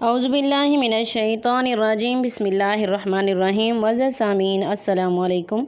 औज़ुबिल्लाहि मिनश्शैतानिर्रजीम बिस्मिल्लाहिर्रहमानिर्रहीम। वज़ सामीन अस्सलामु अलैकुम।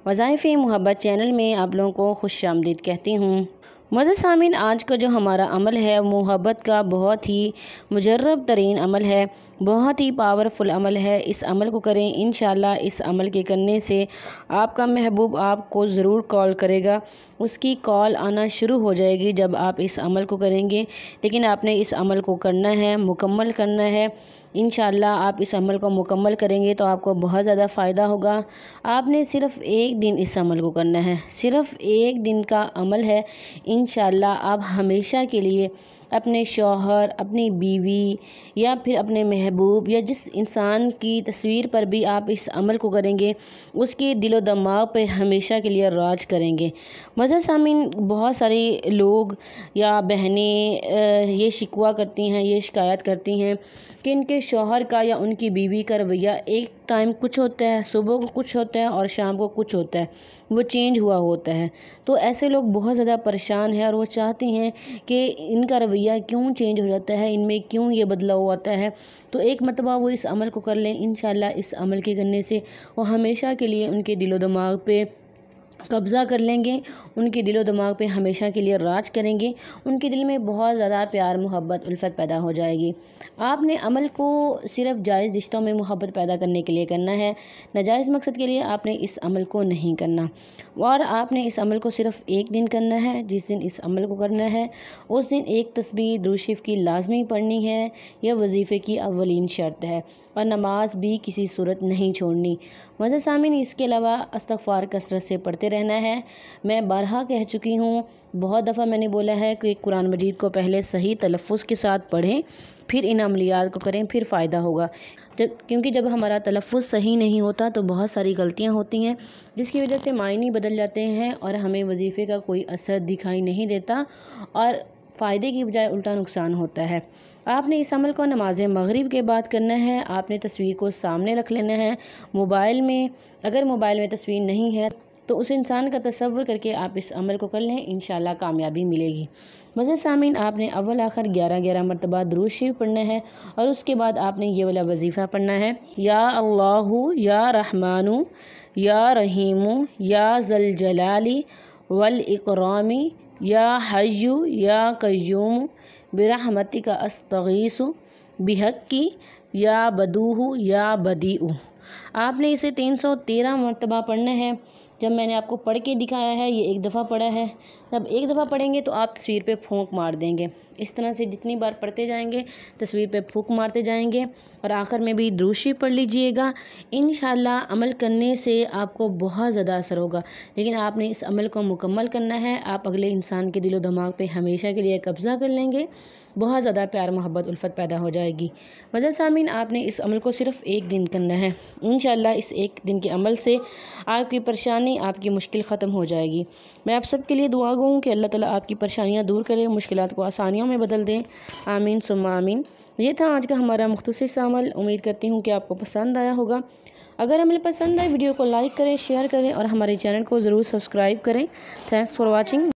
वज़ाइफ़े मोहब्बत चैनल में आप लोगों को खुशामदीद कहती हूँ। वज़ सामीन, आज का जो हमारा अमल है मोहब्बत का बहुत ही मुजर्रब तरीन अमल है, बहुत ही पावरफुल अमल है। इस अमल को करें, इंशाअल्लाह इस अमल के करने से आपका महबूब आपको ज़रूर कॉल करेगा। उसकी कॉल आना शुरू हो जाएगी जब आप इस अमल को करेंगे। लेकिन आपने इस अमल को करना है, मुकम्मल करना है। इंशाअल्लाह आप इस अमल को मुकम्मल करेंगे तो आपको बहुत ज़्यादा फ़ायदा होगा। आपने सिर्फ़ एक दिन इस अमल को करना है, सिर्फ़ एक दिन का अमल है। इंशाअल्लाह आप हमेशा के लिए अपने शौहर, अपनी बीवी या फिर अपने महबूब या जिस इंसान की तस्वीर पर भी आप इस अमल को करेंगे उसके दिलो दिमाग पर हमेशा के लिए राज करेंगे। वज़ सामीन, बहुत सारे लोग या बहनें ये शिकवा करती हैं, ये शिकायत करती हैं कि इनके शौहर का या उनकी बीवी का रवैया एक टाइम कुछ होता है, सुबह को कुछ होता है और शाम को कुछ होता है, वो चेंज हुआ होता है। तो ऐसे लोग बहुत ज़्यादा परेशान हैं और वो चाहती हैं कि इनका रवैया क्यों चेंज हो जाता है, इनमें क्यों ये बदलाव आता है। तो एक मरतबा वो इस अमल को कर लें। इंशाअल्लाह इस अमल के करने से वो हमेशा के लिए उनके दिलो दिमाग पे कब्ज़ा कर लेंगे, उनके दिलो दिमाग पे हमेशा के लिए राज करेंगे। उनके दिल में बहुत ज़्यादा प्यार, मोहब्बत, उल्फत पैदा हो जाएगी। आपने अमल को सिर्फ़ जायज़ रिश्तों में मोहब्बत पैदा करने के लिए करना है, नाजायज़ मकसद के लिए आपने इस अमल को नहीं करना। और आपने इस अमल को सिर्फ़ एक दिन करना है। जिस दिन इस अमल को करना है उस दिन एक तस्बीह दुरूद शरीफ की लाजमी पढ़नी है, यह वजीफ़े की अव्वलीन शर्त है। और नमाज भी किसी सूरत नहीं छोड़नी। वज़ सामीन, इसके अलावा इस्तिग़फ़ार कसरत से पढ़ते रहना है। मैं बारहा कह चुकी हूँ, बहुत दफ़ा मैंने बोला है कि कुरान मजीद को पहले सही तलफ़्फ़ुज़ के साथ पढ़ें, फिर इन अमलियात को करें, फिर फ़ायदा होगा। क्योंकि जब हमारा तलफ़्फ़ुज़ सही नहीं होता तो बहुत सारी गलतियाँ होती हैं जिसकी वजह से मायने बदल जाते हैं और हमें वजीफ़े का कोई असर दिखाई नहीं देता और फ़ायदे की बजाय उल्टा नुकसान होता है। आपने इस अमल को नमाज़ मगरिब के बाद करना है। आपने तस्वीर को सामने रख लेना है मोबाइल में। अगर मोबाइल में तस्वीर नहीं है तो उस इंसान का तसव्वुर करके आप इस अमल को कर लें, इंशाअल्लाह कामयाबी मिलेगी। वज़ सामीन, आपने अव्वल आखिर 11-11 मरतबा दुरूद शरीफ पढ़ना है और उसके बाद आपने ये वाला वजीफ़ा पढ़ना है, या अल्लाहु या रहमानु या रहीमु या ज़ल जलाली वल इकरामी या हय्यु या क़य्यूम बिरहमतिका अस्तगीसु बिहक्की या बदूहु या बदीउ। आपने इसे 313 मरतबा पढ़ना है। जब मैंने आपको पढ़ के दिखाया है, ये एक दफ़ा पढ़ा है। जब एक दफ़ा पढ़ेंगे तो आप तस्वीर पे फूंक मार देंगे। इस तरह से जितनी बार पढ़ते जाएंगे तस्वीर पे फूंक मारते जाएंगे और आखिर में भी दुरूद शरीफ पढ़ लीजिएगा। इंशाअल्लाह अमल करने से आपको बहुत ज़्यादा असर होगा। लेकिन आपने इस अमल को मुकम्मल करना है। आप अगले इंसान के दिलो दिमाग पे हमेशा के लिए कब्ज़ा कर लेंगे, बहुत ज़्यादा प्यार, मोहब्बत, उल्फत पैदा हो जाएगी। वज़ सामीन, आपने इस अमल को सिर्फ़ एक दिन करना है। इंशाअल्लाह इस एक दिन के अमल से आपकी परेशानी, आपकी मुश्किल ख़त्म हो जाएगी। मैं आप सब के लिए दुआ गो हूँ कि अल्लाह ताला आपकी परेशानियाँ दूर करे, मुश्किलात को आसानियों में बदल दें। आमीन सुम्मा आमीन। ये था आज का हमारा मुख्तसर अमल। उम्मीद करती हूँ कि आपको पसंद आया होगा। अगर अमल पसंद आए वीडियो को लाइक करें, शेयर करें और हमारे चैनल को ज़रूर सब्सक्राइब करें। Thanks for watching.